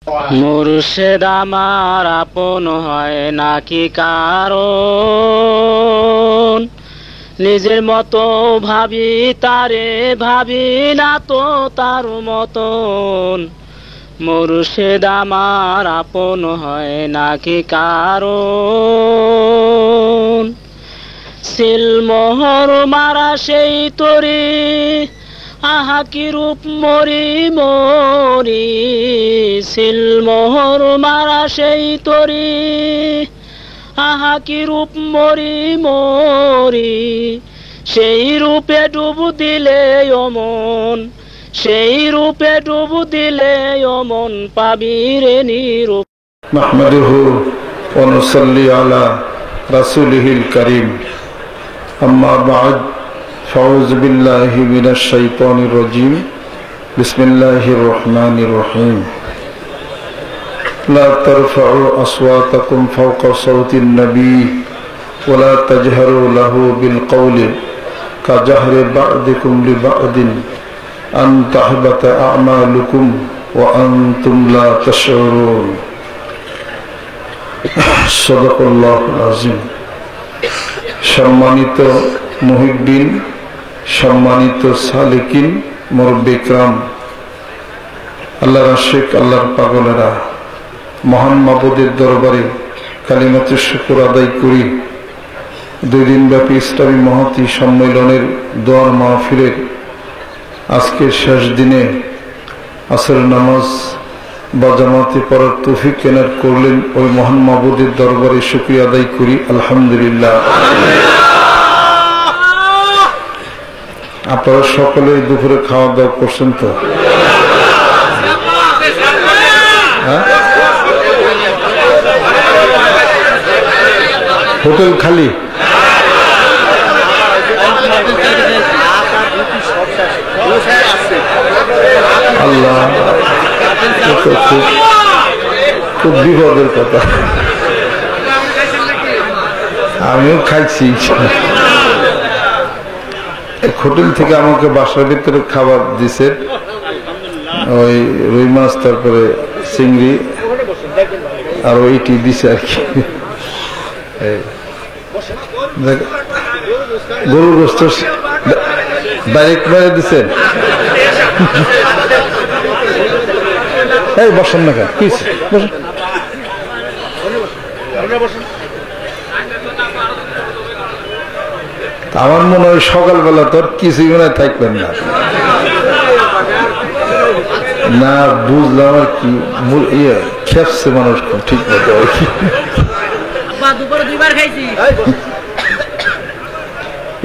মুর্শিদ আমার আপন হয় নাকি কারো, নিজের মতো ভাবি তারে, ভাবি না তো তার মতন। মুর্শিদ আমার আপন হয় নাকি কারো, সিলমোহর মারা সেই তরি, আহা কি রূপ মরি মরি। সিলমোহর মারা সেই তরি, আহা কি রূপ মরি মরি। সেই রূপে ডুব দিলে অমন, সেই রূপে ডুব দিলে অমন, পাবি রে নিরূপ। নাহমাদুহু ওয়া নুসাল্লি আলা রাসূলিহিল কারীম, আম্মা বা'দ, ফাউযু বিল্লাহি মিনাশ শাইতানির রাজীম, বিসমিল্লাহির রহমানির রহিম। লা তারফা'উ আসওয়াতাকুম ফাওকা সাওতিন নবী ওয়া লা তাজহারু লাহু বিল কওলি কাজাহরি বা'দিকুম লিবা'দিন আন তাহবাতা আ'মালুকুম ওয়া আনতুম লা তাশউরুন। সাদাকাল্লাহুল আযীম। সম্মানিত মুহিব্বিন, সম্মানিত সালিকিন, মুরব্বি ইকরাম, আল্লাহর আশিক, আল্লাহর পাগলেরা, মহান মাবুদের দরবারে কালিমাতে শুকর আদায় করি। 2 দিনব্যাপী ইসলামী মহতী সম্মেলনের দোয়ার মাহফিলের আজকের শেষ দিনে আসরের নামাজ বা জামাতে পড়ার তৌফিক কেনার করলেন ওই মহান মাবুদের দরবারে শুকরিয়া আদায় করি, আলহামদুলিল্লাহ। আপনারা সকলে দুপুরে খাওয়া দাওয়া করছেন তো? হোটেল খালি? আল্লাহ, খুব বিপদের কথা। আমিও খাইছি। এক হোটেল থেকে আমাকে বাসার ভিতরে খাবার দিছে, ওই রুই মাছ, তারপরে চিংড়ি আর ওইটি দিছে আর কি। গরুর গোস্ত ডাইরেক্ট বাইরে দিচ্ছেন। এই বসেন না, কেন আমার মনে হয় সকালবেলা তোর কিছুই মনে হয় থাকবেন না। না বুঝলাম আর কি, খেপছে মানুষ খুব ঠিক মতো আর কি।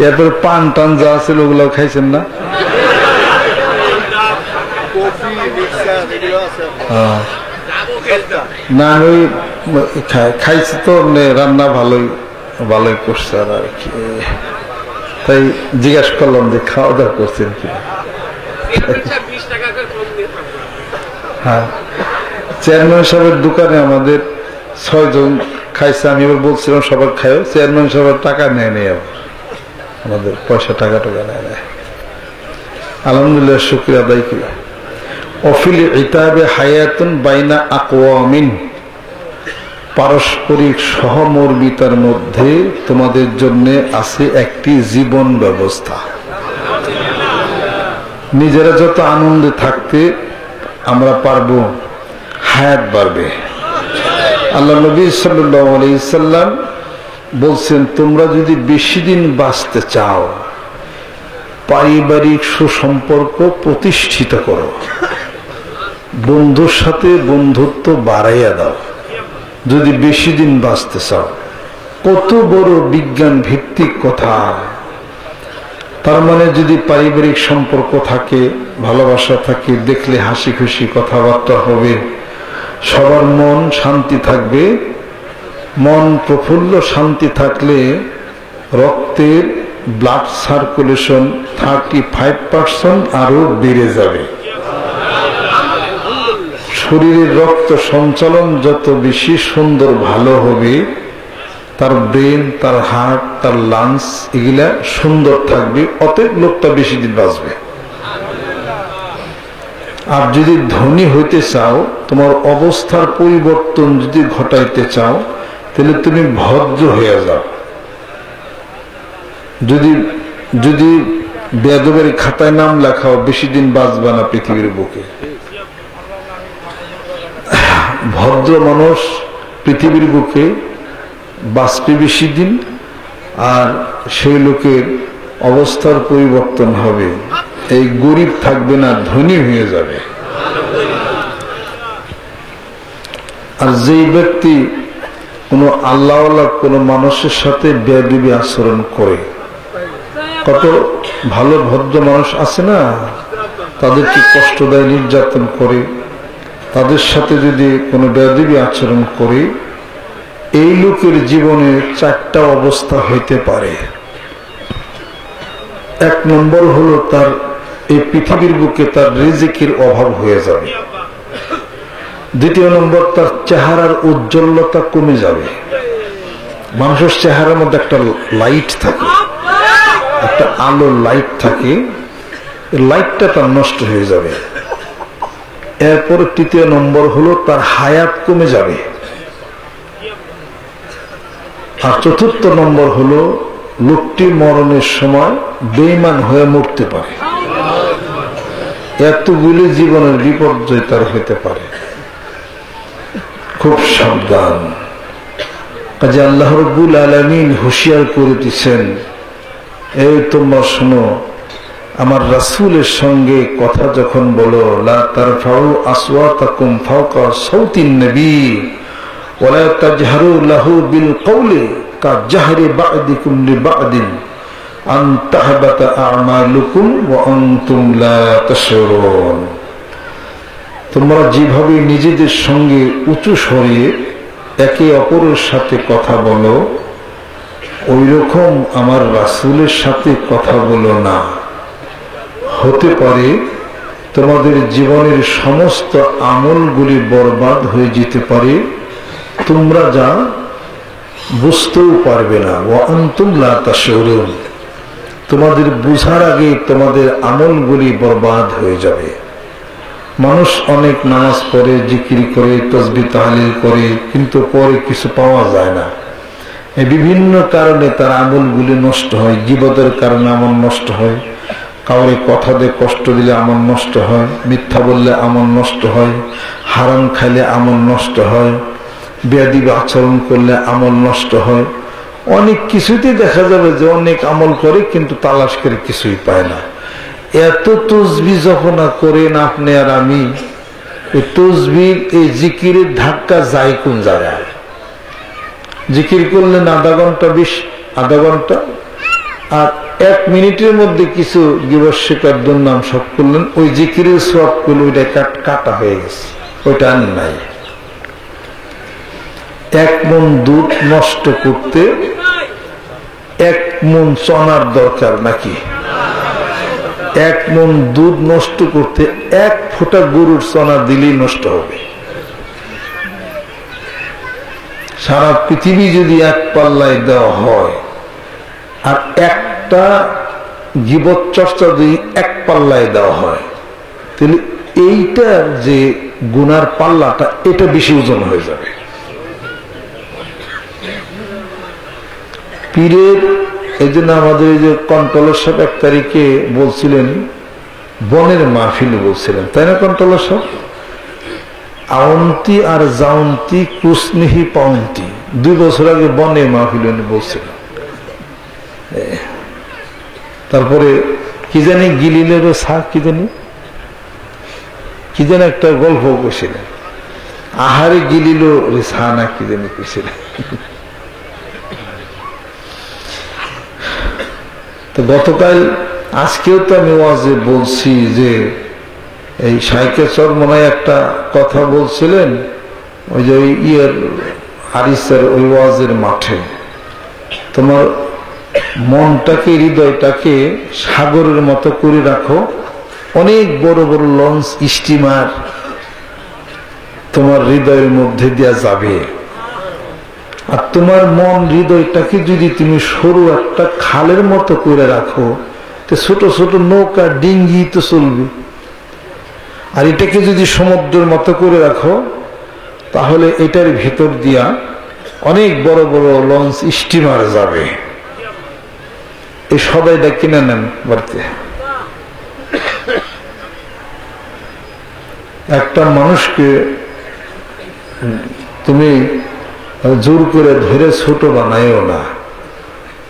এরপরে পান টান যা ছিল ওগুলো খাইছেন না? না ওই খাইছি তো, রান্না ভালোই ভালোই করছে আর কি। তাই জিজ্ঞাসা করলাম যে খাওয়া দাওয়া করছেন কি। হ্যাঁ, চেয়ারম্যান সাহেবের দোকানে আমাদের 6 জন খাইছে। আমি এবার বলছিলাম সবার খায়ও, চেয়ারম্যান সাহেবের টাকা নেয় নেই, আবার আমাদের পয়সা টাকা নেয় নেয়। আলহামদুলিল্লাহ, শুকরিয়া আদায় করি। অফিল ইতাবে হায়াতুন বাইনা আকওয়ামিন, পারস্পরিক সহমর্মিতার মধ্যে তোমাদের জন্য আছে একটি জীবন ব্যবস্থা। নিজেরা যত আনন্দে থাকতে আমরা পারবো, হায়াত বাড়বে। আল্লাহ নবী সাল্লাল্লাহু আলাইহি সাল্লাম বলছেন, তোমরা যদি বেশি দিন বাঁচতে চাও, পারিবারিক সুসম্পর্ক প্রতিষ্ঠিত করো, বন্ধুর সাথে বন্ধুত্ব বাড়াইয়া দাও যদি বেশি দিন বাঁচতে চাও। কত বড় বিজ্ঞান ভিত্তিক কথা। তার মানে যদি পারিবারিক সম্পর্ক থাকে, ভালোবাসা থাকে, দেখলে হাসি খুশি কথাবার্তা হবে, সবার মন শান্তি থাকবে। মন প্রফুল্ল শান্তি থাকলে রক্তের ব্লাড সার্কুলেশন 35% আরো বেড়ে যাবে। শরীরের রক্ত সঞ্চালন যত বেশি সুন্দর ভালো হবে, তার ব্রেন, তার হার্ট, তার লাংস এগুলা সুন্দর থাকবে, অতএব লোকটা বেশি দিন বাঁচবে। আর যদি ধনী হইতে চাও, তোমার অবস্থার পরিবর্তন যদি ঘটাইতে চাও, তাহলে তুমি ভদ্র হয়ে যাও। যদি বেয়াদবের খাতায় নাম লেখাও, বেশি দিন বাঁচবে না পৃথিবীর বুকে। ভদ্র মানুষ পৃথিবীর বুকে বাঁচবে বেশি দিন, আর সেই লোকের অবস্থার পরিবর্তন হবে। এই গরিব থাকবে না, ধনী হয়ে যাবে। আর যেই ব্যক্তি কোনো আল্লাহওয়ালা কোনো মানুষের সাথে বেয়াদবি আচরণ করে, কত ভালো ভদ্র মানুষ আছে না, তাদেরকে কষ্ট দেয়, নির্যাতন করে, তাদের সাথে যদি কোনো বেয়াদবি আচরণ করে, এই লোকের জীবনে 4টা অবস্থা হইতে পারে। 1 নম্বর হলো তার এই পৃথিবীর বুকে তার রিজিকের অভাব হয়ে যাবে। 2 নম্বর, তার চেহারার উজ্জ্বলতা কমে যাবে। মানুষের চেহারার মধ্যে একটা লাইট থাকে, একটা আলো লাইট থাকে, লাইটটা তার নষ্ট হয়ে যাবে। এরপর 3 নম্বর হলো তার হায়াত কমে যাবে। আর 4 নম্বর হলো লোকটি মরণের সময় বেঈমান হয়ে মরতে পারে। এতগুলি জীবনের বিপর্যয় তার হইতে পারে। খুব সাবধান। কাজে আল্লাহ রাব্বুল আলামিন হুঁশিয়ার করে দিচ্ছেন, এই তোমরা শোনো, আমার রাসূলের সঙ্গে কথা যখন বলো, লা তারফাউ আসওয়াতাকুম ফাওকা সাউতিন নবী ওয়ালা তাজহারু লাহু বিল কওলি কাজাহরি বা'দিকুম লিবা'দিন আন তাহবাতা আমালুকুম ওয়া আনতুম লা তাশউরুন। তোমরা যেভাবে নিজেদের সঙ্গে উঁচু স্বরে একে অপরের সাথে কথা বলো, ওই রকম আমার রাসূলের সাথে কথা বলো না। হতে পারে তোমাদের জীবনের সমস্ত আমলগুলি বরবাদ হয়ে যেতে পারে, তোমরা যা বুঝতেও পারবে না। ওয়া আনতুম লা তাশউরুন, তোমাদের বুঝার আগে তোমাদের আমলগুলি বরবাদ হয়ে যাবে। মানুষ অনেক নামাজ পড়ে, জিকির করে, তাসবিহ তাহলিল করে, কিন্তু পরে কিছু পাওয়া যায় না। এই বিভিন্ন কারণে তার আমলগুলি নষ্ট হয়। গীবতের কারণে আমল নষ্ট হয়, কাউরে কথা দিয়ে কষ্ট দিলে আমল নষ্ট হয়, মিথ্যা বললে আমল নষ্ট হয়, হারাম খাইলে আমল নষ্ট হয়, বেয়াদবি আচরণ করলে আমল নষ্ট হয়। অনেক কিছুতেই দেখা যাবে যে অনেক আমল করে, কিন্তু তালাশ করে কিছুই পায় না। এত তসবিহ যখন করেন আপনি আর আমি, এই তসবিহ এই জিকিরের ধাক্কা যায় কোন জায়গায়? জিকির করলেন আধা ঘন্টা, আর 1 মিনিটের মধ্যে কিছু গিবত শিকার দুর্নাম সব করলেন, ওই জিকিরের সওয়াব করলে ওইটা কাটা হয়ে গেছে, ওইটা আর নাই। 1 মণ দুধ নষ্ট করতে 1 মণ চনার দরকার নাকি? 1 মণ দুধ নষ্ট করতে 1 ফোঁটা গরুর চনা দিলেই নষ্ট হবে। সারা পৃথিবী যদি 1 পাল্লায় দেওয়া হয়, আর একটা গীবত চর্চা যদি 1 পাল্লায় দেওয়া হয়, তাহলে এইটার যে গুনার পাল্লাটা, এটা বেশি ওজন হয়ে যাবে। পীরের এই জন্য আমাদের যে কন্ট্রোলার সাহেব 1 তারিখে বলছিলেন, বনের মাহফিলে বলছিলেন, তাই না কন্ট্রোলার সাহেব? আউন্তি আর জাউন্তি কুসনিহি পাউন্তি, 2 বছর আগে বনে মাহফিলে বলছিলেন। তারপরে কি জানি গিলিলেরও শাক, কি জানি একটা গল্প কইছিলেন, আহারে গিলিল রিসা না কি জানি কইছিলেন। তো গতকাল, আজকেও তো আমি ওয়াজে বলছি যে এই শাইখে চরমনায় একটা কথা বলছিলেন, ওই যে হারিসের ওই ওয়াজের মাঠে, তোমার মনটাকে, হৃদয়টাকে সাগরের মতো করে রাখো। অনেক বড় বড় লঞ্চ, স্টিমার তোমার হৃদয়ের মধ্যে দিয়া যাবে, আর তোমার মন হৃদয়টাকে যদি তুমি সরু একটা খালের মতো করে রাখো, তো ছোট ছোট নৌকা ডিঙ্গি তো চলবে। আর এটাকে যদি সমুদ্রের মতো করে রাখো তাহলে এটার ভিতর দিয়া অনেক বড় বড় লঞ্চ স্টিমার যাবে। এই সদাইটা কিনে নেন বাড়িতে। একটা মানুষকে তুমি জোর করে ধরে ছোট বানাইও না।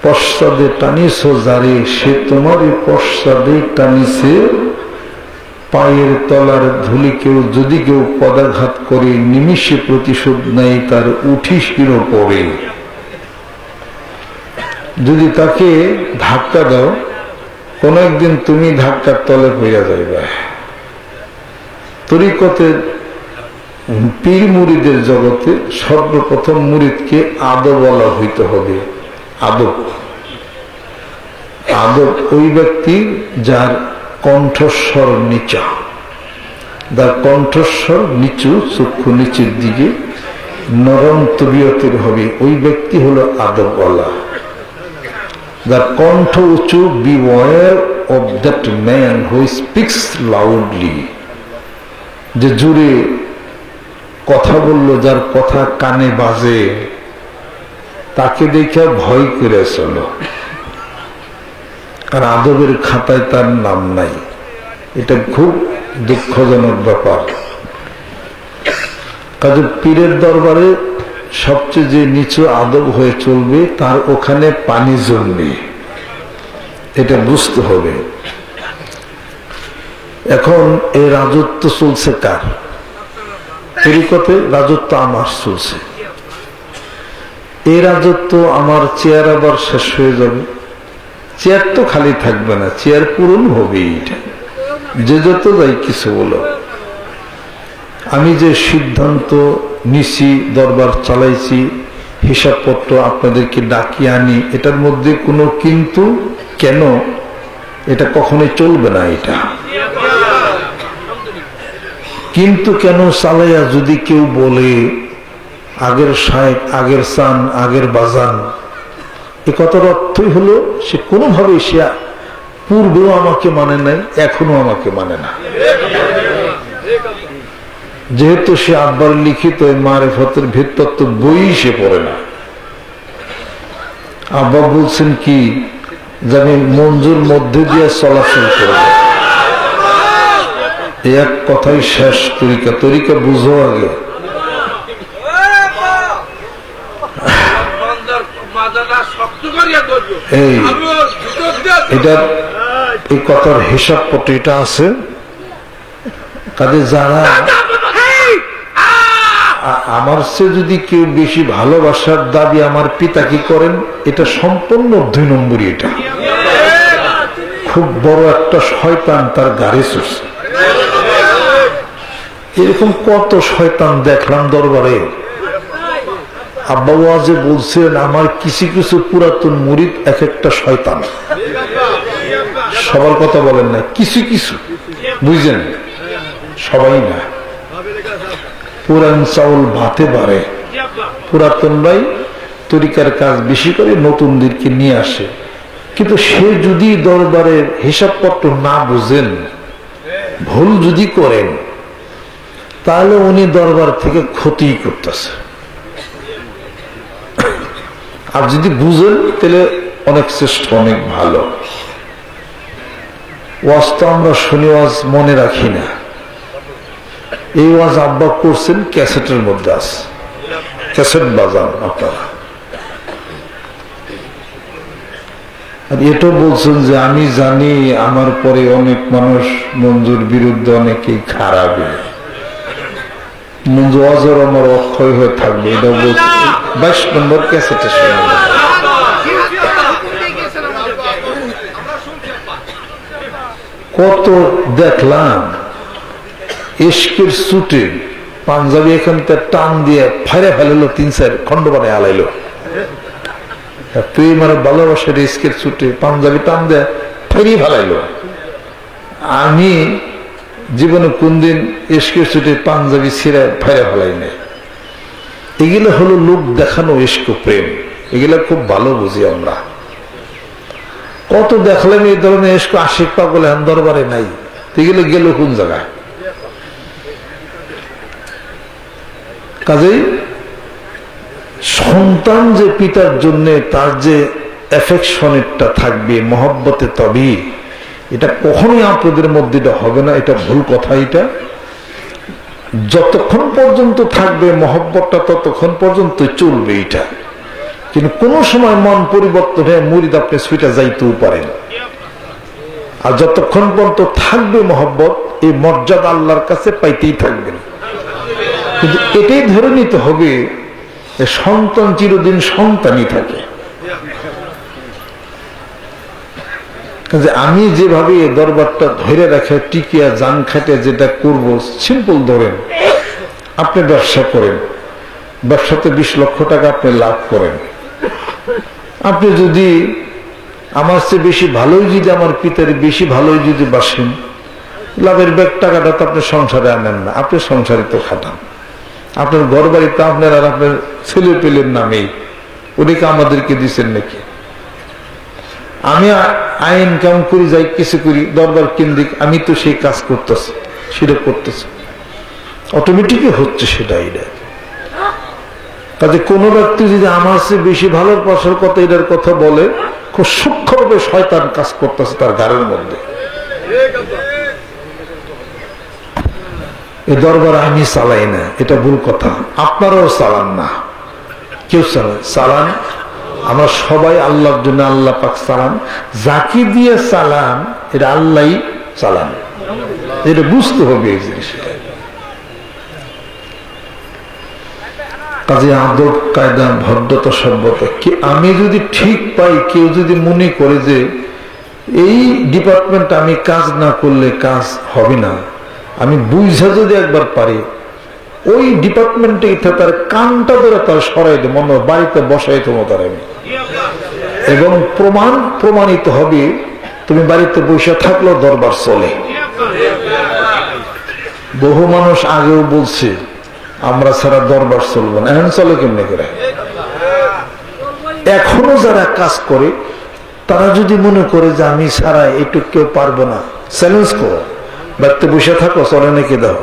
পশ্চাদে টানিস যারে সে তোমারই পশ্চাদে টানিছে। পায়ের তলার ধুলি কেউ যদি কেউ পদাঘাত করে নিমিষে প্রতিশোধ নেয় তার উঠিসির পড়ে। যদি তাকে ধাক্কা দাও কোন একদিন তুমি ধাক্কার তলে পড়ে যাইবে। তরিকতের পীর মুরিদের জগতে সর্বপ্রথম মুরিদকে আদব বলা হইতে হবে। আদব আদব ওই ব্যক্তি যার কণ্ঠস্বর নিচা, যার কণ্ঠস্বর নিচু, চক্ষু নিচের দিকে, নরম তবিয়তের হবে, ওই ব্যক্তি হলো আদবওয়ালা। যার কণ্ঠ উঁচু, beware of that man who speaks loudly, যে জুড়ে কথা বলল, যার কথা কানে বাজে, তাকে দেখে ভয় করে চলো। আর আদবের খাতায় তার নাম নাই। এটা খুব দুঃখজনক ব্যাপার। কাজে পীরের দরবারে সবচেয়ে যে নিচু আদব হয়ে চলবে তার ওখানে পানি জমবে, এটা বুঝতে হবে। এখন এই রাজত্ব চলছে কার? তরিকতে রাজত্ব আমার চলছে। এই রাজত্ব আমার চেয়ার আবার শেষ হয়ে যাবে। চেয়ার তো খালি থাকবে না, চেয়ার পূরণ হবে। এটা যে যত যাই কিছু বলো, আমি যে সিদ্ধান্ত নিছি, দরবার চালাইছি, হিসাবপত্র আপনাদেরকে ডাকিয়ে আনি, এটার মধ্যে কোনো কিন্তু কেন, এটা কখনোই চলবে না। এটা কিন্তু কেন চালাইয়া যদি কেউ বলে আগের সাহেব, আগের সান, আগের বাজান, এ কথার অর্থই হলো সে কোনোভাবেই সে পূর্বেও আমাকে মানে নাই, এখনো আমাকে মানে না। যেহেতু সে আব্বার লিখিত মারেফতের ভিত্তত্ব বই সে পড়ে না। আব্বা বলছেন কি যে আমি মঞ্জুর মধ্যে দিয়ে চলাচল করব, এক কথাই শেষ। তরিকা তরিকা বুঝো আগে। এই কথার হিসাব পত্র এটা আছে। কাজে যারা আমার চেয়ে যদি কেউ বেশি ভালোবাসার দাবি আমার পিতা কি করেন, এটা সম্পূর্ণ 2 নম্বরই। এটা খুব বড় একটা শয়তান তার গাড়ি চড়ছে। এরকম কত শয়তান দেখলাম দরবারে। আব্বা ওয়াজে বলছেন আমার কিছু কিছু পুরাতন মুরিদ এক একটা শয়তান। সবার কথা বলেন না, কিছু কিছু, বুঝছেন? সবাই না। পুরান চাউল ভাতে পারে। পুরাতনরাই তরিকার কাজ বেশি করে, নতুনদেরকে নিয়ে আসে। কিন্তু সে যদি দরবারের হিসাবপত্র না বুঝেন, ভুল যদি করেন, তাহলে উনি দরবার থেকে ক্ষতি করতেছে। আর যদি বুঝেন তাহলে অনেক শ্রেষ্ঠ, অনেক ভালো। ওয়াজ তো আমরা শুনি, ওয়াজ মনে রাখি না। এই ওয়াজ আব্বা করছেন, ক্যাসেটের মধ্যে আছে, ক্যাসেট বাজান আপনারা। আর এটাও বলছেন যে আমি জানি আমার পরে অনেক মানুষ মঞ্জুর বিরুদ্ধে অনেকেই খারাপ, মঞ্জু অজর আমার অক্ষয় হয়ে থাকবে, এটাও বলছেন। 22 নম্বর ক্যাসেটে শুনে কত দেখলাম। ইশকের সুটে পাঞ্জাবি এখানটা টান দিয়ে ফাইরে ফেলালো, 3-4 খন্ড বানায় আলাইলো। প্রেম আর ভালোবাসার ইশকের সুটে পাঞ্জাবি টান দিয়ে ফাইরিয়ে ফেলাইলো। আমি জীবনে কোনদিন ইশকের সুটে পাঞ্জাবি ছিঁড়ে ফাইরে ফেলাই নাই। এগুলো হলো লোক দেখানো ইশক প্রেম। এগুলো খুব ভালো বুঝি আমরা। কত দেখলাম এই ধরনের ইশক, আশিক পাগল হ্যান দরবারে নাই। এগুলো গেল কোন জায়গায়? কাজেই সন্তান যে পিতার জন্য তার যে অ্যাফেকশনেরটা থাকবে, মহব্বতে তবে, এটা কখনোই আপনাদের মধ্যে এটা হবে না, এটা ভুল কথা। এটা যতক্ষণ পর্যন্ত থাকবে মহব্বতটা ততক্ষণ পর্যন্ত চলবে এটা। কিন্তু কোনো সময় মন পরিবর্তন হয়ে মুরিদ আপনি সুইটা যাইতেও পারেন। আর যতক্ষণ পর্যন্ত থাকবে মহব্বত, এই মর্যাদা আল্লাহর কাছে পাইতেই থাকবেন। কিন্তু এটাই ধরে নিতে হবে সন্তান চিরদিন সন্তানই থাকে। আমি যেভাবে এই দরবারটা ধরে রাখে টিকিয়া জান খাটে যেটা করব, সিম্পল ধরেন, আপনি ব্যবসা করেন, ব্যবসাতে 20 লক্ষ টাকা আপনি লাভ করেন। আপনি যদি আমার চেয়ে বেশি ভালোই যদি আমার পিতার বেশি ভালোই যদি বাসেন, লাভের ব্যাগ টাকাটা তো আপনি সংসারে আনেন না, আপনি সংসারে তো খাটান। আপনার ঘর বাড়িতে আপনার আর আপনার ছেলে পেলের নামেই, ওদিকে আমাদেরকে দিচ্ছেন নাকি? আমি আয় ইনকাম করি, যাই কিছু করি, দরবার কেন্দ্রিক, আমি তো সেই কাজ করতেছি, সেটা করতেছি, অটোমেটিকই হচ্ছে সেটা। এটা কাজে কোনো ব্যক্তি যদি আমার চেয়ে বেশি ভালোর পাশের কথা এটার কথা বলে, খুব সূক্ষ্মভাবে শয়তান কাজ করতেছে তার ঘরের মধ্যে। এই দরবার আমি চালাই না, এটা ভুল কথা। আপনারাও চালান না, কেউ চালান। আমরা সবাই আল্লাহর জন্য, আল্লাহ পাক চালান। যাকে দিয়ে চালান এটা আল্লাহই চালান, এটা বুঝতে হবে এই জিনিসটা। কাজে আদব কায়দা ভদ্রতা সভ্যতা কি আমি যদি ঠিক পাই, কেউ যদি মনে করে যে এই ডিপার্টমেন্ট আমি কাজ না করলে কাজ হবে না, আমি বুঝা যদি একবার পারি, ওই ডিপার্টমেন্টে তার কানটা ধরে তার সরাই দেব, মনে বাড়িতে বসাই তোমার তার আমি, এবং প্রমাণিত হবে তুমি বাড়িতে বসে থাকলেও দরবার চলে। বহু মানুষ আগেও বলছে আমরা ছাড়া দরবার চলবো না, এখন চলে কেমনে করে? এখনো যারা কাজ করে তারা যদি মনে করে যে আমি ছাড়া একটু কেউ পারবো না, চ্যালেঞ্জ করো, বাড়িতে বসে থাকো, চলে নাকি দাও।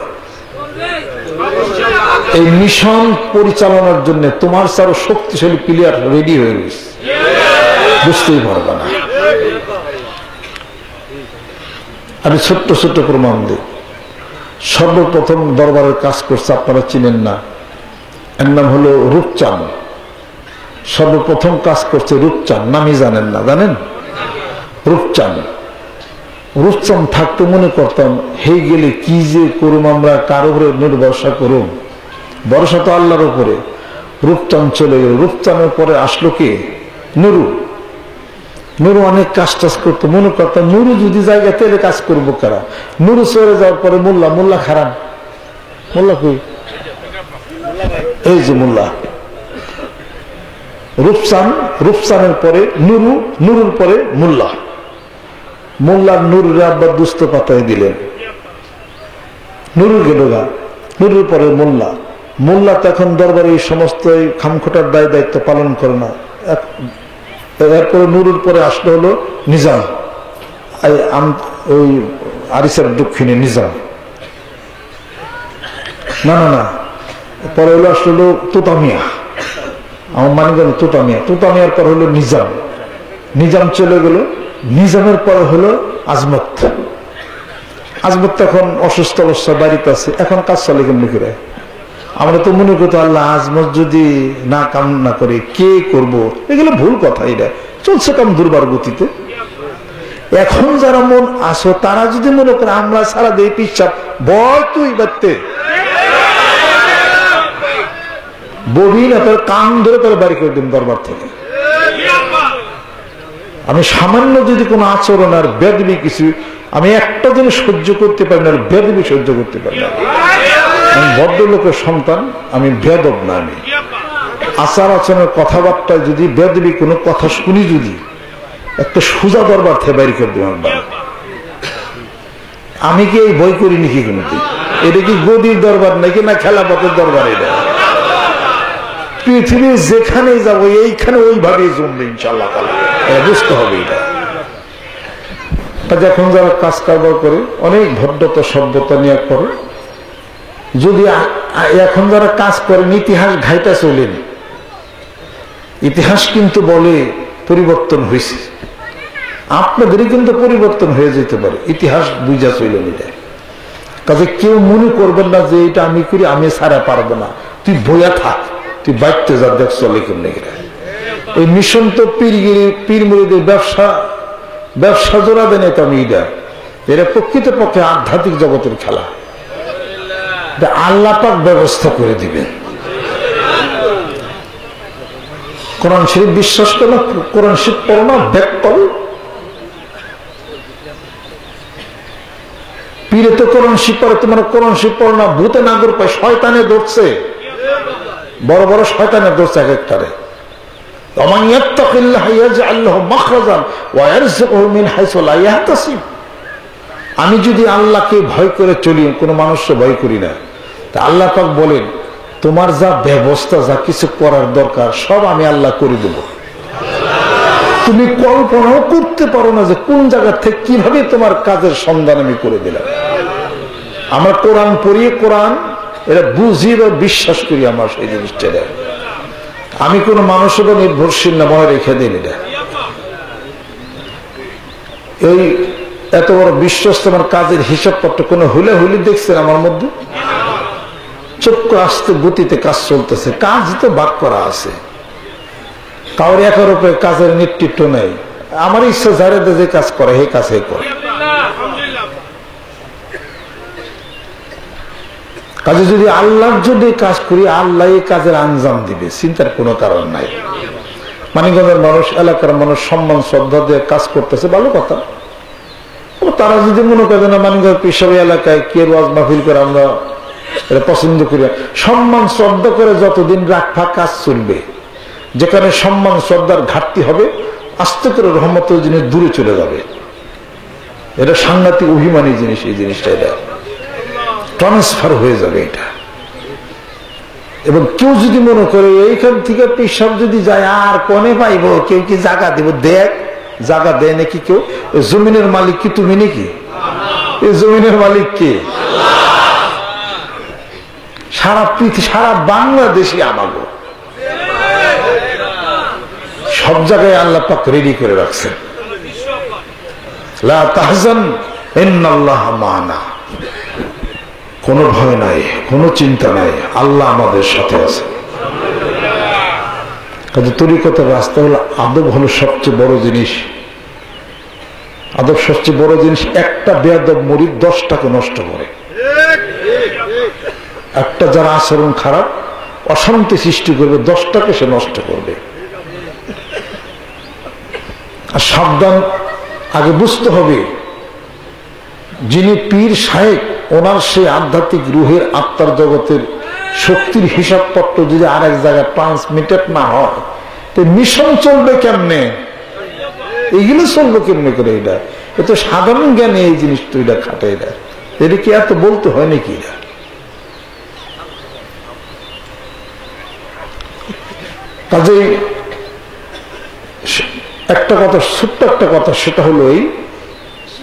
এই মিশন পরিচালনার জন্য তোমার ছাড়া শক্তিশালী প্লেয়ার রেডি হয়ে গেছে, বুঝতেই পারবে না। আমি ছোট্ট ছোট্ট প্রমাণ দিই। সর্বপ্রথম দরবারের কাজ করছে, আপনারা চিনেন না, এর নাম হলো রূপচাঁদ। সর্বপ্রথম কাজ করছে রূপচাঁদ, নামই জানেন না, জানেন? রূপচাঁদ থাকতে মনে করতাম হে গেলে কি যে করুম, আমরা কারো উপরে নির্ভরসা করুম, ভরসা তো আল্লাহর উপরে। রূপচাঁদ চলে গেল। রূপচাঁদের পরে আসলো কে? নুরু। নুরু অনেক কাজ টাজ করতো, মনে করতাম নুরু যদি জায়গা তেলে কাজ করবো কারা। নুরু চলে যাওয়ার পরে মোল্লা খারাপ, মোল্লা কই? এই যে মোল্লা। রূপচাঁদের পরে নুরু, নুরুর পরে মোল্লা। নুরুর আব্বা দুস্থ পাতায় দিলেন, নুরুর গেল গা। নুরুর পরে মোল্লা তো এখন দরবারে এই সমস্ত খামখোটার দায়িত্ব পালন করে না। এরপরে নুরুর পরে আসলো হলো নিজাম, ওই আরিসার দক্ষিণে নিজাম। না, পরে হলো আসলো তোতামিয়া, আমার মানিগঞ্জ তোতামিয়ার পর হলো নিজাম চলে গেল। নিজামের পরে হলো আজমত। এখন অসুস্থ অবস্থা, বাড়িতে আছে, এখন কাজ চলে কেমনি করে? আমরা তো মনে করতো আল্লাহ আজমত যদি না কাম না করে কে করব, এগুলো ভুল কথা। এটা চলছে কাম দুর্বার গতিতে। এখন যারা মন আসো তারা যদি মনে করে আমরা সারা দিয়ে পিচ্ছাপ, বয় তুই বাড়তে ববি না, তার কান ধরে তার বাড়ি করে দিন দরবার থেকে। আমি সামান্য যদি কোনো আচরণ আর বেদবি কিছু, আমি একটা দিন সহ্য করতে পারি না, আর বেদবি সহ্য করতে পারি না। আমি ভদ্রলোকের সন্তান, আমি বেদব না। আমি আচার আচরণের কথাবার্তায় যদি বেদবি কোনো কথা শুনি, যদি একটা সোজা দরবার থেকে বাইরে করে দেব। আমি কি এই বই করি নাকি? কিন্তু এটা কি গদির দরবার নাকি না খেলাপথের দরবার? এটা পৃথিবীর যেখানে যাবো এইখানে ওইভাবেই জমবে ইনশাআল্লাহ। বুঝতে হবে এটা। এখন যারা কাজ কারবার করে অনেক ভদ্রতা সভ্যতা নিয়ে করে, যদি এখন যারা কাজ করেন ইতিহাস ঘাইটা চলেন, ইতিহাস কিন্তু বলে পরিবর্তন হয়েছে, আপনাদেরই কিন্তু পরিবর্তন হয়ে যেতে পারে, ইতিহাস বুঝা চলেন। এটা কাজে কেউ মনে করবেন না যে এটা আমি করি আমি ছাড়া পারবো না, তুই বইয়া থাক, তুই বাইতে যা দেখ চলে কেমনে। ওই মিশন তো পীর মুরিদের ব্যবসা জোড়া দেন, এটা আমি এরা প্রকৃতপক্ষে আধ্যাত্মিক জগতের খেলা, আল্লাহ পাক ব্যবস্থা করে দিবেন। কোরআন শরীফ বিশ্বাস করো, কোরআন শরীফ পড়ো না, ব্যাক করো। পীরে তো কোরআন শরীফ পড়ে, তোমার কোরআন শরীফ পড়ো না, ভূতে নাগর পায়, শয়তানে ধরছে, বড় বড় শয়তানে ধরছে এক একটারে। আমি যদি আল্লাহকে ভয় করে চলি, কোন মানুষকে ভয় করি না, তা আল্লাহ পাক বলেন তোমার যা ব্যবস্থা, যা কিছু করার দরকার সব আমি আল্লাহ করে দেব। তুমি কল্পনাও করতে পারো না যে কোন জায়গা থেকে কিভাবে তোমার কাজের সন্ধান আমি করে দিলাম। আমরা কোরআন পড়ি, কোরআন এটা বুঝি বা বিশ্বাস করি, আমার সেই জিনিসটা। আমি কোন মানুষের উপর নির্ভরশীল না, মনে রেখে দিন। এটা এই এত বড় বিশ্বস্ত আমার কাজের হিসাবপত্র কোন হুলি দেখছেন আমার মধ্যে? চক্ষু আস্তে গতিতে কাজ চলতেছে, কাজ তো ভাগ করা আছে, কাউর একার উপরে কাজের নেতৃত্ব নেই। আমার ইচ্ছা যারে যে কাজ করে সেই কাজ করে। কাজে যদি আল্লাহর যদি কাজ করি, আল্লাহ এই কাজের আঞ্জাম দিবে, চিন্তার কোনো কারণ নাই। মানিকগঞ্জের মানুষ, এলাকার মানুষ সম্মান শ্রদ্ধা দিয়ে কাজ করতেছে, ভালো কথা। তারা যদি মনে করে না মানিকগঞ্জ পিসাবি এলাকায় কে ওয়াজ মাহফিল করে আমরা এটা পছন্দ করি, সম্মান শ্রদ্ধা করে যতদিন রাখা কাজ চলবে। যেখানে সম্মান শ্রদ্ধার ঘাটতি হবে, আস্তে করে রহমতের জিনিস দূরে চলে যাবে। এটা সাংঘাতিক অভিমানী জিনিস, এই জিনিসটা এটা ট্রান্সফার হয়ে যাবে এটা। এবং কেউ যদি মনে করে এইখান থেকে পিসাব যদি যায় আর কোনে পাইব, কেউ কি জায়গা দিব, দেখ জায়গা দেয় নাকি কেউ? জমিনের মালিক কি তুমি নাকি? এই জমিনের মালিক কে? সারা পৃথিবী, সারা বাংলাদেশে আমাগো সব জায়গায় আল্লাহ পাক রেডি করে রাখছেন। লা তাহজান ইন্নাল্লাহ মা'ানা, কোনো ভয় নাই, কোনো চিন্তা নাই, আল্লাহ আমাদের সাথে আছে। কাজে তরিকতের রাস্তা হলো আদব, হলো সবচেয়ে বড় জিনিস। আদব সবচেয়ে বড় জিনিস। একটা বেয়াদব মুরিদ 10টাকে নষ্ট করে। একটা যারা আচরণ খারাপ, অশান্তি সৃষ্টি করবে, 10টাকে সে নষ্ট করবে। আর সাবধান, আগে বুঝতে হবে যিনি পীর শায়েখ, ওনার সেই আধ্যাত্মিক রুহের আত্মার জগতের শক্তির হিসাবপত্র যদি আরেক জায়গায় ট্রান্সমিটেড না হয়, তো মিশন চলবে কেমনে? এইগুলো চলবে কেমনে করে? এটা এত সাধারণ জ্ঞানে এই জিনিস তো এটা খাটে। এটা কি এত বলতে হয় নাকি? এটা কাজেই একটা কথা, ছোট্ট একটা কথা, সেটা হলো এই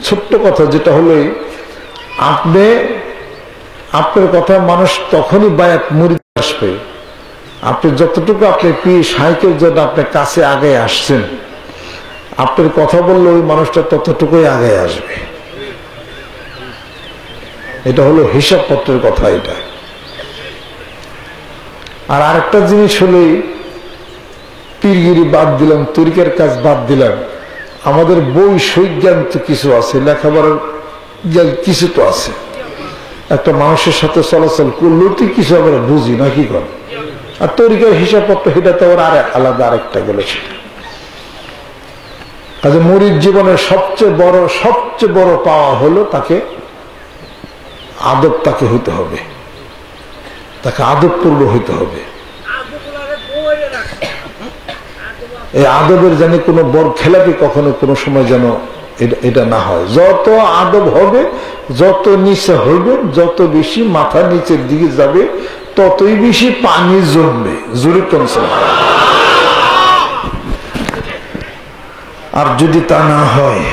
ছোট্ট কথা, যেটা হলো আপনার কথা মানুষ তখনই বায়াত মুরিদ আসবে, আপনি যতটুকু আপনি পীর শায়েখের জন্য আপনার কাছে আগে আসছেন, আপনার কথা বললে ওই মানুষটা ততটুকুই আগে আসবে। এটা হলো হিসাবপত্রের কথা। এটা আর আরেকটা জিনিস হলো পীরগিরি বাদ দিলাম, তরিকার কাজ বাদ দিলাম, আমাদের বই সৈজ্ঞান তো কিছু আছে, লেখাপড়ার জ্ঞান কিছু তো আছে। একটা মানুষের সাথে চলাচল করলেও তো কিছু আমরা বুঝি না, কি কর? আর তরিকার হিসাবপত্র সেটা তো আর আলাদা আরেকটা গেল। কাজে মুরিদ জীবনের সবচেয়ে বড় পাওয়া হলো তাকে আদব, তাকে হইতে হবে, তাকে আদবপূর্ণ হইতে হবে। এই আদবের যেন কোনো বড় খেলাপি কখনো কোনো সময় যেন এটা না হয়। যত আদব হবে, যত নিচে হইবে, যত বেশি মাথা নিচের দিকে যাবে, ততই বেশি পানি জমবে। জোরে কনসে। আর যদি তা না হয়,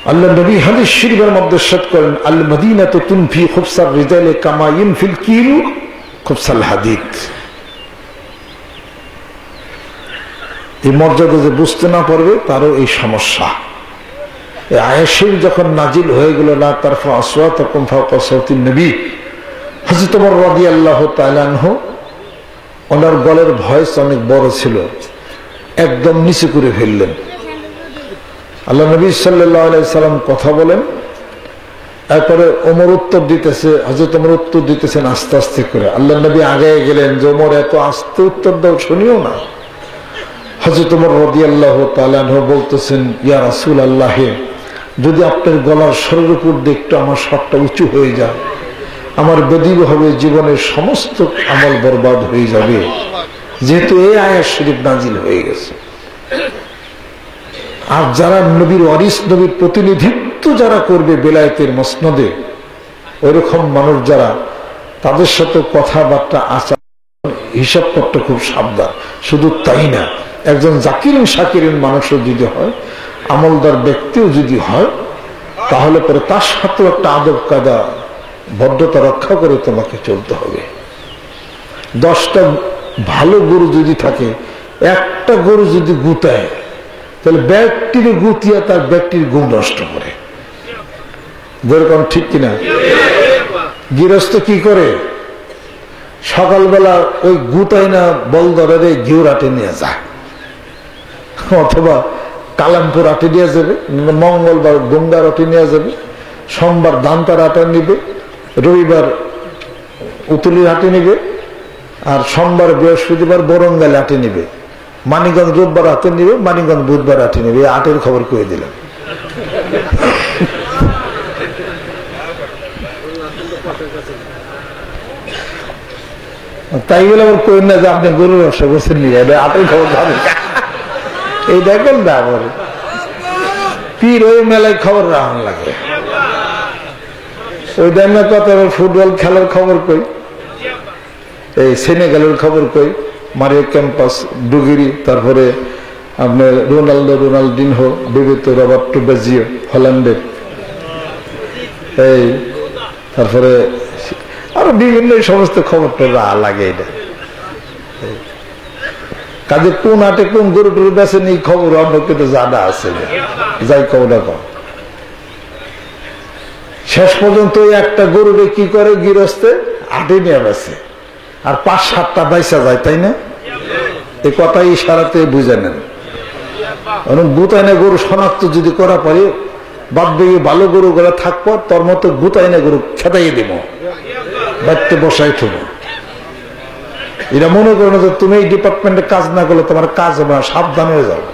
আল্লাহ নবী হাদিস শরীফের মধ্যে ইরশাদ করেন, আল মদিনাতু তুনফি খুবসার রিজালে কামা ইনফিল কিলু খুবসাল হাদিদ। এই মর্যাদা যে বুঝতে না পারবে তারও এই সমস্যা। এই আয়াত শরীফ যখন নাজিল হয়ে গেল, লা তারফা আসওয়াতাকুম ফাওকা সাওতিন নবী, হযরত ওমর রাদিয়াল্লাহু তাআলা আনহু, ওনার গলার ভয়েস অনেক বড় ছিল, একদম নিচে করে ফেললেন। আল্লাহ নবী সাল্লাল্লাহু আলাইহি সাল্লাম কথা বলেন, এরপরে ওমর উত্তর দিতেছে, হযরত ওমর উত্তর দিতেছেন আস্তে আস্তে করে। আল্লাহ নবী আগে গেলেন যে ওমর এত আস্তে উত্তর দাও, শুনিও না। হযরত ওমর রাদিয়াল্লাহু তাআলা আনহু বলতেছেন, ইয়া রাসূলুল্লাহ, যদি আপনার গলার স্বরের উপর দিয়ে একটু আমার স্বরটা উঁচু হয়ে যায়, আমার বেদিব হবে, জীবনের সমস্ত আমল বরবাদ হয়ে যাবে, যেহেতু এই আয়াত শরীফ নাজিল হয়ে গেছে। আর যারা নবীর ওয়ারিস, নবীর প্রতিনিধিত্ব যারা করবে বেলায়েতের মসনদে, ওইরকম মানুষ যারা, তাদের সাথে কথাবার্তা আচার হিসাব করতে খুব সাবধান। শুধু তাই না, একজন জাকিরিন শাকিরিন মানুষও যদি হয়, আমলদার ব্যক্তিও যদি হয়, তাহলে পরে তার সাথেও একটা আদব কায়দা ভদ্রতা রক্ষা করে তোমাকে চলতে হবে। 10টা ভালো গরু যদি থাকে, একটা গরু যদি গুতায়, তাহলে ব্যক্তির গুতিয়া তার ব্যক্তির গুণ নষ্ট করে। যেরকম ঠিক কিনা? গৃহস্থ কি করে? সকালবেলা ওই গুতাই না বলদরে ঘিউ রাটে নিয়ে যায়, অথবা কালামপুর আটে নিয়ে যাবে, মঙ্গলবার গঙ্গার আটে নিয়ে যাবে, সোমবার দান্তার আটা নিবে, রবিবার উতুলির হাটে নিবে, আর সোমবার বৃহস্পতিবার বরঙ্গালে হাটে নিবে, মানিকগঞ্জ রোববার হাটে নিবে, মানিকগঞ্জ বুধবার হাটে নিবে। এই আটের খবর করে দিলাম। তাই বলে আবার কই না যে আপনি গরুর ব্যবসা করছেন, নিয়ে আটের খবর জানেন, এই দেখেন না আবার পীর ওই মেলায় খবর রাখা লাগে। ওই দেন না কত ফুটবল খেলার খবর কই, এই সেনেগালের খবর কই, মারিও ক্যাম্পাস ডুগিরি, তারপরে আপনার রোনাল্ডিনহো, বিবেত রবার্টো বেজিও হল্যান্ডের, এই তারপরে আরো বিভিন্ন সমস্ত খবরটা লাগে। এটা কাজে কোন হাটে কোন গরু টরু বেছে নেই খবর অন্য কিন্তু জানা আছে, যাই খবরটা কম। শেষ পর্যন্ত একটা গরুরে কি করে গৃহস্থে হাটে নিয়ে বেছে, আর 5-7টা বাইসা যায়, তাই না? এই কথা ইশারাতে বুঝে নেন। গুতাইনা গরু শনাক্ত যদি করা পারে, বাদ দিয়ে ভালো গরু গুলা থাকবো, তোর মতো গুতাইনা গরু খেতাইয়ে দিব, বাড়িতে বসাই থব। এরা মনে করো না যে তুমি এই ডিপার্টমেন্টে কাজ না করলে তোমার কাজ হবে না, সাবধান হয়ে যাবে।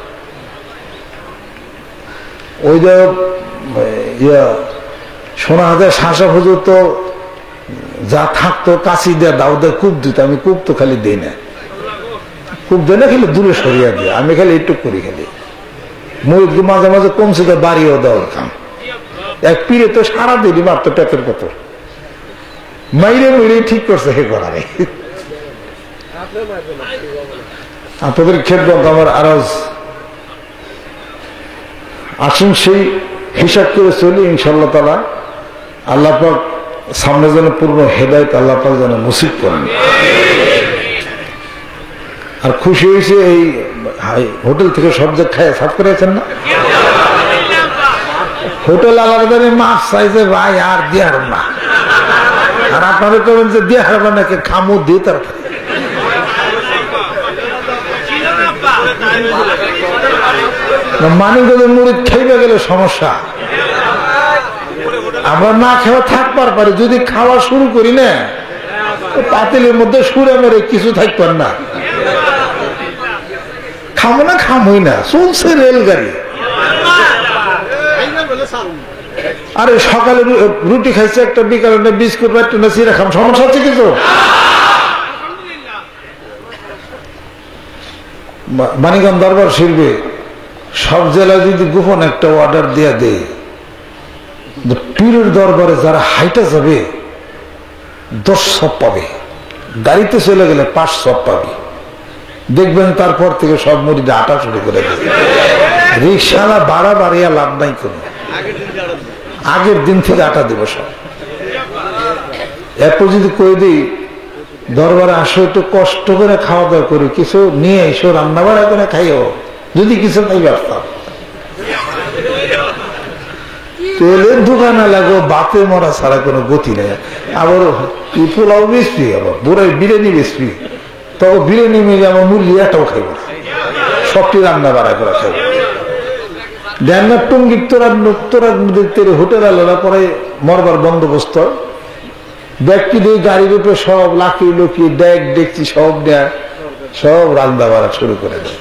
ওই যে সোনা হাজার শাসা হুজুর তো যা থাকতো কাশি দেয়া দাও দেয়, কূপ দিত, আমি কূপ তো খালি দিই না, কূপ দেয় না, খালি দূরে সরিয়া দিই, আমি খালি একটু করি, খালি ময়ূর মাঝে মাঝে কমছে তো বাড়িও দেওয়ার কাম। এক পীরে তো সারাদিনই মারতো পেটের কত মাইরে মইরে ঠিক করছে হে করারে। আপনাদের খেদমত আমার আরজ, আসুন সেই হিসাব করে চলি ইনশাআল্লাহ তাআলা। আল্লাহ পাক সামনে যেন পূর্ণ হেদায়েত আল্লাহ পাক যেন নসিব করেন। আর খুশি হয়েছে এই হোটেল থেকে সব যে খায় সাফ করেছেন না, হোটেল আলাদা মাছ চাইছে ভাই আর দিয়ে হার না, আর আপনারা করবেন যে দিয়ে হারবেন নাকি খামু দিয়ে তার মানিকগঞ্জের মুড়ি খাইবে গেলে সমস্যা। আমরা না খাওয়া থাকবার পারি, যদি খাওয়া শুরু করি না পাতিলের মধ্যে সুরে মেরে কিছু থাকবেন না, খাবো না খামই না, চলছে রেলগাড়ি। আরে সকালে রুটি খাইছে একটা, বিকালে বিস্কুট বা একটা চিরা খাম, সমস্যা আছে কিছু? মানিকগঞ্জ দরবার শিল্পে সব জেলায় যদি গোপন একটা অর্ডার দিয়ে দেয়, পীরের দরবারে যারা হাইটা যাবে 10 সব পাবে, গাড়িতে চলে গেলে 5 সব পাবে। দেখবেন তারপর থেকে সব মুড়িটা আটা শুরু করে দেবে। রিক্সাওয়ালা ভাড়া বাড়িয়া লাভ নাই কোনো। আগের দিন থেকে আটা দিব সব। এরপর যদি কই দিই দরবারে আসো একটু কষ্ট করে খাওয়া দাওয়া করি, কিছু নিয়ে এসো রান্না বাড়া করে খাইও, যদি কিছু খাই পারতাম। তেলের দোকানে লাগো বাতে মরা ছাড়া কোনো গতি নেই। আবার পোলাও বেশি, আবার বুড়াই বিরিয়ানি বেশি, তবে বিরিয়ানি মিলে আমার মুরগি এটাও খাইব, সবটি রান্না বাড়া করে খাইব। ড্যান্নার টঙ্গির তোরা হোটেল আলাদা পরে মরবার বন্দোবস্ত, ব্যক্তি দিয়ে গাড়ির উপরে সব লাকি লুকি দেখছি সব দেয়, সব রান্না বাড়া শুরু করে দেয়।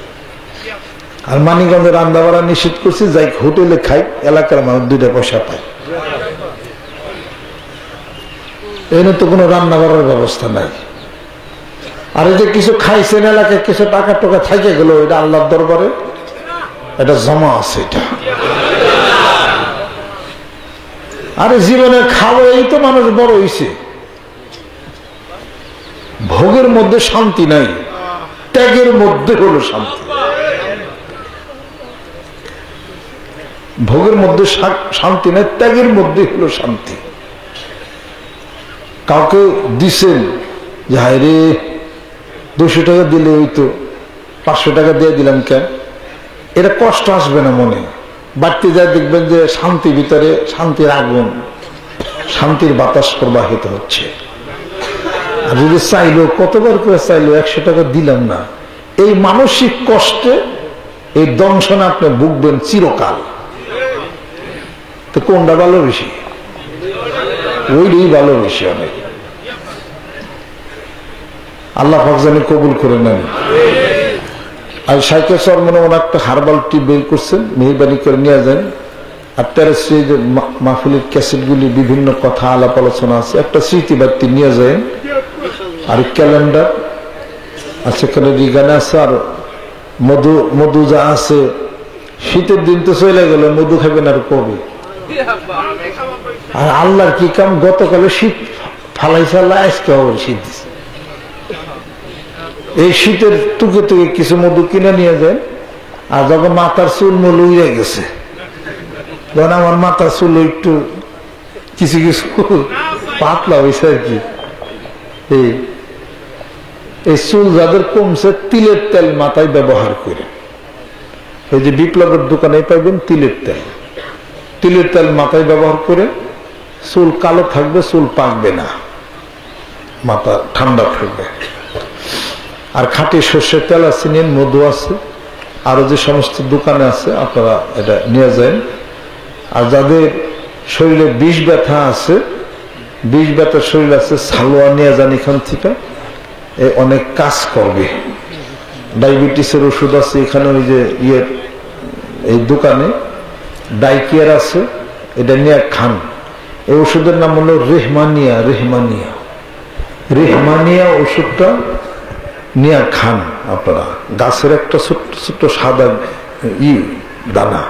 আর মানিকগঞ্জে রান্না বাড়া নিষেধ করছি, যাই হোটেলে খাই, এলাকার মানুষ 2 পয়সা পায়। এনে তো কোনো রান্না বাড়ার ব্যবস্থা নাই। আর এই যে কিছু খাইছেন এলাকায়, কিছু টাকা টাকা থাকে গেল, এটা আল্লাহর দরবারে এটা জমা আছে। এটা আরে জীবনে খাবো, এই তো মানুষ বড় হইছে। ভোগের মধ্যে শান্তি নাই, ত্যাগের মধ্যে হলো শান্তি। ভোগের মধ্যে শান্তি নাই, ত্যাগের মধ্যে হলো শান্তি। কাউকে দিছেন যে হায় রে 200 টাকা দিলে হইতো, 500 টাকা দিয়ে দিলাম কেন, এটা কষ্ট আসবে না মনে। বাড়তে যায় দেখবেন যে শান্তি ভিতরে, শান্তির আগুন, শান্তির বাতাস প্রবাহিত হচ্ছে। আর যদি চাইলো, কতবার করে চাইলো 100 টাকা দিলাম না, এই মানসিক কষ্টে, এই দংশনে আপনি ভুগবেন চিরকাল। তো কোনটা ভালো বেশি? ওইটাই ভালো বেশি অনেক। আল্লাহ পাক জানি কবুল করে নেন। আর সাইকেল সরমনে ওনার একটা হার্বাল টি বের করছেন, মেহরবানি করে নিয়ে যান। আর টেরেসে যে মাহফিলের ক্যাসেটগুলি বিভিন্ন কথা আলাপ আলোচনা আছে, একটা স্মৃতিবার্তি নিয়ে যায়। আর ক্যালেন্ডার আছে, এখানে রিগানে আছে, আর মধু যা আছে। শীতের দিন তো চলে গেল, মধু খাবেন আর কবে? আর আল্লাহর কি কাম, গতকালে শীত ফালাইছে আল্লাহ, আজকে আবার শীত দিচ্ছে। এই শীতের টুকে টুকে কিছু মধু কিনে নিয়ে যায়। আর যখন মাথার চুল মূল উড়ে গেছে, যখন আমার মাথার চুল একটু কিছু কিছু পাতলা হয়েছে আর কি, এই চুল যাদের কমছে, তিলের তেল মাথায় ব্যবহার করে। এই যে বিপ্লবের দোকানে পাইবেন তিলের তেল, তিলের তেল মাথায় ব্যবহার করে চুল কালো থাকবে, চুল পাকবে না, মাথা ঠান্ডা থাকবে। আর খাঁটি সর্ষের তেল আছে, নিন, মধু আছে, আরো যে সমস্ত দোকানে আছে আপনারা এটা নিয়ে যান। আর যাদের শরীরে বিষ ব্যথা আছে, বিষ ব্যথার শরীর আছে, সালোয়া নিয়ে যান এখান থেকে, অনেক কাজ করবে। ডায়াবেটিসের ওষুধ আছে এখানে, ওই যে এই দোকানে ডাইকিয়ার আছে, এটা নিয়ে খান। এই ওষুধের নাম হলো রেহমানিয়া। রেহমানিয়া রেহমানিয়া ওষুধটা নিয়ে খান আপনারা। গাছের একটা ছোট্ট ছোট্ট সাদা দানা,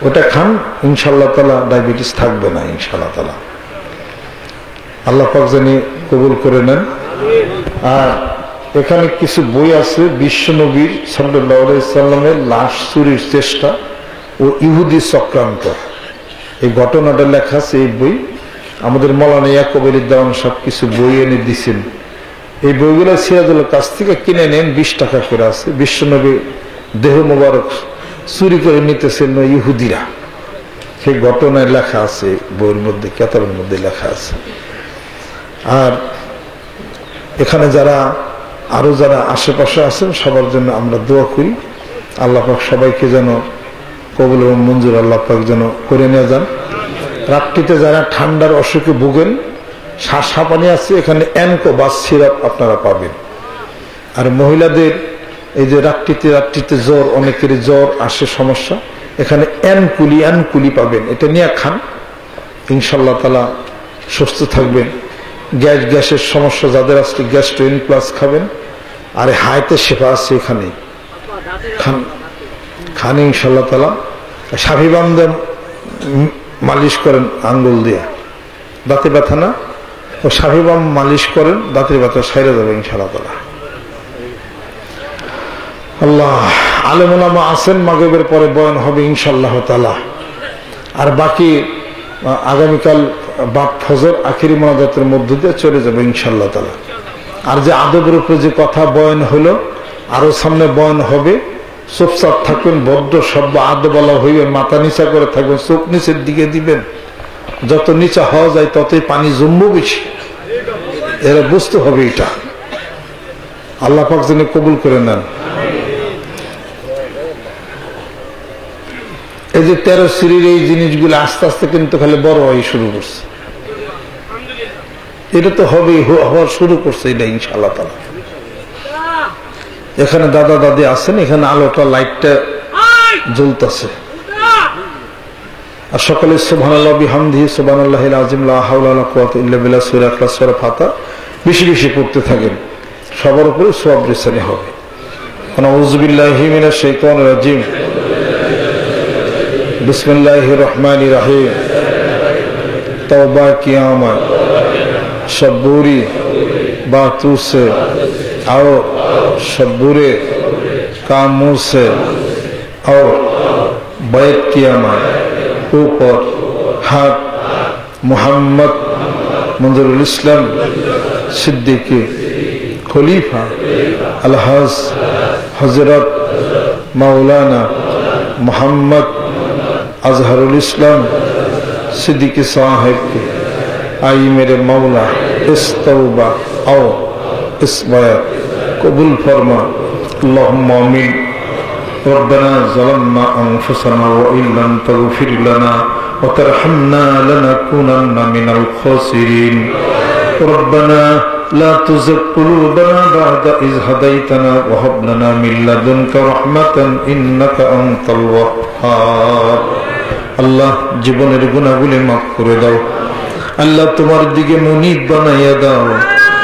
ওটা খান, ইনশাল্লাহ তাআলা ডায়াবেটিস থাকবে না ইনশাল্লাহ তাআলা। আল্লাহ পাক জানি কবুল করে নেন। আর এখানে কিছু বই আছে, বিশ্বনবীর সাল্লাল্লাহু আলাইহি সাল্লামের লাশ চুরির চেষ্টা ও ইহুদি চক্রান্ত, এই ঘটনাটা লেখা আছে এই বই। আমাদের মৌলানা ইয়াকুব আলী দেওয়ান সব কিছু বই এনে দিচ্ছেন। এই বইগুলো সিরাজুলের কাছ থেকে কিনে নেন, 20 টাকা করে আছে। বিশ্বনবীর দেহ মোবারক চুরি করে নিতেছেন ইহুদিরা, সেই ঘটনায় লেখা আছে বইয়ের মধ্যে, কেতাবের মধ্যে লেখা আছে। আর এখানে আরো যারা আশেপাশে আছেন সবার জন্য আমরা দোয়া করি, আল্লাহ পাক সবাইকে যেন কবুল এবং মঞ্জুর আল্লাহ পাক যেন করে নিয়ে যান। রাত্রিতে যারা ঠান্ডার অসুখে ভুগেন, শ্বাস হাঁপানি আছে, এখানে অ্যানকো বাস সিরাপ আপনারা পাবেন। আর মহিলাদের এই যে রাত্রিতে জ্বর, অনেকেরই জ্বর আসে সমস্যা, এখানে অ্যানকুলি পাবেন, এটা নিয়ে খান, ইনশাল্লাহ তাআলা সুস্থ থাকবেন। গ্যাসের সমস্যা যাদের আছে, গ্যাস্ট্রোইন প্লাস খাবেন। আর হাইতে শেফা আছে, এখানে খান ইনশাল্লাহ তাআলা। সাফি বান্ধব মালিশ করেন আঙ্গুল দিয়ে, দাঁতে ব্যথা না, ও সাফি বাম মালিশ করেন, দাঁতের ব্যথা সাইরে যাবে ইনশাল্লাহ তাআলা। আল্লাহ, আলেম ওলামা আছেন, মাগরিবের পরে বয়ান হবে ইনশাআল্লাহ তাআলা। আর বাকি আগামীকাল বাদ ফজর আখিরি মোনাজাতের মধ্য দিয়ে চলে যাবে ইনশাআল্লাহ তাআলা। আর যে আদবের উপরে যে কথা বয়ান হলো, আরো সামনে বয়ান হবে, চুপচাপ থাকবেন, বড্ড শব্দ আদব বলা হইবে, মাথা নিচা করে থাকবেন, চোখ নিচের দিকে দিবেন, যত নিচা হওয়া যায় ততই পানি জমবে বেশি, এরা বুঝতে হবে এটা। আল্লাহ পাক যেন কবুল করে নেন। এই যে 13 সিঁড়ির এই জিনিসগুলো আস্তে আস্তে কিন্তু খালি বড় হয়ে শুরু করছে, এটা তো হবেই, হওয়ার শুরু করছে এটা ইনশাআল্লাহ তাআলা। এখানে দাদা দাদি আছেন, এখানে আলোটা লাইটটা জ্বলতেছে। আর সকলে সুবহানাল্লাহ বিহামদিহি সুবহানাল্লাহিল আযীম লা হাওলা ওয়ালা কুওয়াতা ইল্লা বিল্লাহ সূরা ইখলাস সূরা ফাতিহা বেশি বেশি পড়তে থাকেন, সবার উপরে সওয়াব রিসানি হবে। আউযু বিল্লাহি মিনাশ শাইতানির রাজীম, বিসমিল্লাহির রহমানির রহিম। तौबा किया मैं सब बुरी बातों से और सब बुरे कामों से और बैत किया मैं ऊपर हाथ मोहम्मद मंजरुल इस्लाम सिद्दीकी खलीफा अलहज हजरत मौलाना मोहम्मद अजहरुल इस्लाम सिद्दीकी साहिब के आई मेरे मौला इस तौबा और इस बैत कबूल फरमा। अल्लाहुम्मा आमीन। रब्बना ज़लमना अनफुसना व इन लम तगफिर लना व तरहमना लनकुनन्ना मिनल खासिरीन। रब्बना ला तुज़िग क़ुलूबना बअद इज़ हदैतना व हब लना मिन लदुनका रहमतन इन्नका अंतल वह्हाब। আল্লাহ জীবনের গুনাহগুলি মাফ করে দাও, আল্লাহ তোমার দিকে মুনিব বানাইয়া দাও,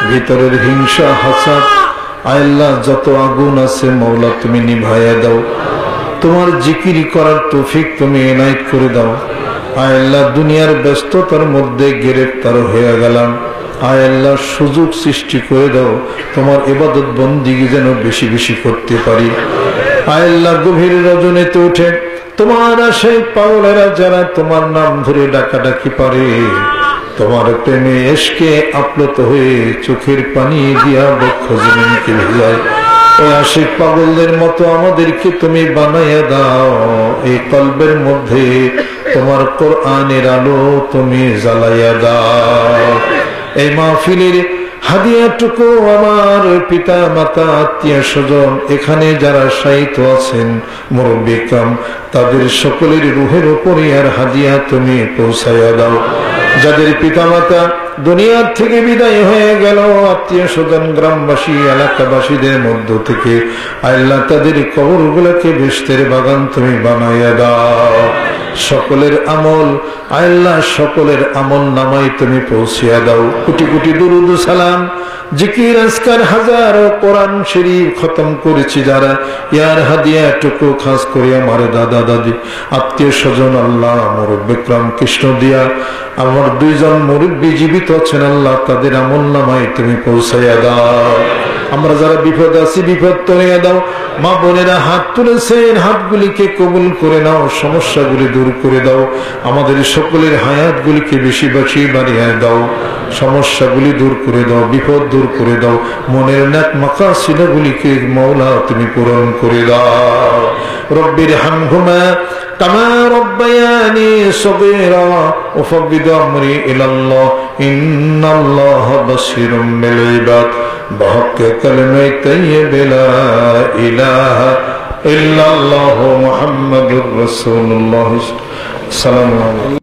ভিতরের হিংসা হাসাদ আল্লাহ যত আগুন আছে মওলা তুমি নিভাইয়া দাও, তোমার জিকির করার তৌফিক তুমি এনায়েত করে দাও। আল্লাহ দুনিয়ার ব্যস্ততার মধ্যে গ্রেফতার হয়ে গেলাম, আল্লাহ সুযোগ সৃষ্টি করে দাও, তোমার ইবাদত বন্দেগী যেন বেশি বেশি করতে পারি। আল্লাহ গভীর রজনীতে উঠে তোমার সেই পাগলেরা যারা তোমার নাম ধরে ডাকাডাকি পারে, তোমার প্রেমে এসকে আপ্লুত হয়ে চোখের পানি দিয়া বক্ষ জমিনকে ভিজায়, ওই আশিক পাগলদের মতো আমাদেরকে তুমি বানাইয়া দাও। এই কলবের মধ্যে তোমার কোরআনের আলো তুমি জ্বালাইয়া দাও। এই মাহফিলের হাদিয়াটুকু আমার পিতা মাতা আত্মীয় স্বজন এখানে যারা শায়িত আছেন মুরব্বী কাম তাদের সকলের রুহের উপরে আর হাদিয়া তুমি পৌঁছাইয়া দাও। যাদের পিতা মাতা দুনিয়ার থেকে বিদায় হয়ে গেল, আত্মীয় স্বজন গ্রামবাসী এলাকাবাসীদের মধ্য থেকে আল্লাহ তাদের কবরগুলোকে বেহেশতের বাগান তুমি বানাইয়া দাও। সকলের আমল আল্লাহ সকলের আমল নামাই তুমি পৌঁছিয়া দাও। কোটি কোটি দুরুদ সালাম জিকির আজকার হাজারো কোরআন শরীফ খতম করেছি যারা, ইয়ার হাদিয়া টুকু খাস করে আমার দাদা দাদি আত্মীয় স্বজন আল্লাহ মুরব্বী বিক্রম কৃষ্ণ দিয়া আমার দুইজন মুরব্বী জীবিত আছেন, আল্লাহ তাদের আমল নামাই তুমি পৌঁছাইয়া দাও। আমরা যারা বিপদ আছি বিপদ তরিয়ে দাও। মা বোনেরা হাত তুলেছেন, হাতগুলিকে কবুল করে নাও, সমস্যাগুলি দূর করে দাও। আমাদের সকলের হায়াতগুলিকে বেশি বেশি বাড়িয়ে দাও, সমস্যাগুলি দূর করে দাও, বিপদ দূর করে দাও। মনের নেক মাকাসিদগুলিকে মওলা তুমি পূরণ করে দাও। রব্বির হামহুমা কামা রব্বায়ানি সগীরা ওয়াফবিদ আমরি ইলাল্লাহ ইন্নাল্লাহা বাসীরুম বিল ইবাদ। بحق كلمة طيب لا إله إلا الله محمد رسول الله صلى الله عليه وسلم।